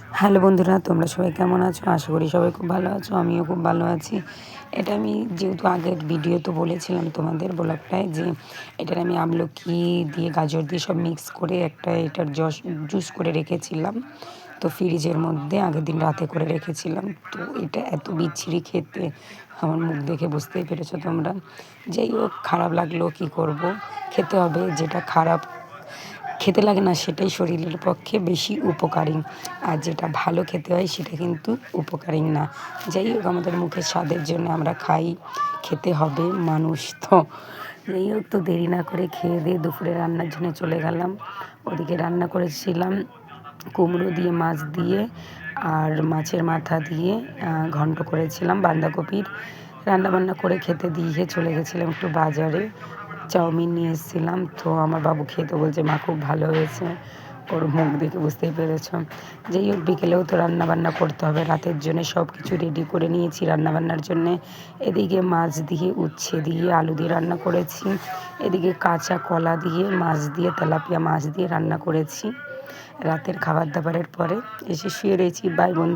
Hello বন্ধুরা, তোমরা সবাই কেমন আছো? আশা করি সবাই খুব ভালো আছো। আমিও খুব ভালো আছি। এটা আমি যেহেতু আগের ভিডিওতে বলেছিলাম তোমাদের ব্লগটায় যে এটার আমি আমলকি দিয়ে গাজর দিয়ে সব মিক্স করে একটা এটার জুস করে রেখেছিলাম। তো ফ্রিজের মধ্যে আগের দিন রাতে করে রেখেছিলাম। তো এটা এত বিচ্ছিরি খেতে, আমার মুখ দেখে বুঝতেই পেরেছো তোমরা। যাই হোক, খারাপ লাগলো, কী করব, খেতে হবে। যেটা খারাপ খেতে লাগে না সেটাই শরীরের পক্ষে বেশি উপকারী, আর যেটা ভালো খেতে হয় সেটা কিন্তু উপকারী না। যাই হোক, আমাদের মুখের স্বাদের জন্য আমরা খাই, খেতে হবে, মানুষ তো। যাই হোক, তো দেরি না করে খেয়ে দিয়ে দুপুরে রান্নার জন্য চলে গেলাম। ওদিকে রান্না করেছিলাম কুমড়ো দিয়ে, মাছ দিয়ে, আর মাছের মাথা দিয়ে ঘন্ট করেছিলাম বাঁধাকপির। রান্নাবান্না করে খেতে দিয়ে চলে গেছিলাম একটু বাজারে। চাউমিন নিয়ে এসেছিলাম। তো আমার বাবু খেয়ে তো বলছে, মা খুব ভালো হয়েছে। ওর মুখ দেখে বুঝতেই পেরেছ। যাই হোক, বিকেলেও তো রান্নাবান্না করতে হবে, রাতের জন্য সব কিছু রেডি করে নিয়েছি রান্নাবান্নার জন্যে। এদিকে মাছ দিয়ে, উচ্ছে দিয়ে, আলু দিয়ে রান্না করেছি। এদিকে কাঁচা কলা দিয়ে, মাছ দিয়ে, তেলাপিয়া মাছ দিয়ে রান্না করেছি। রাতের খাবার দাবারের পরে এসে শুয়ে রয়েছি। বাই বন্ধু।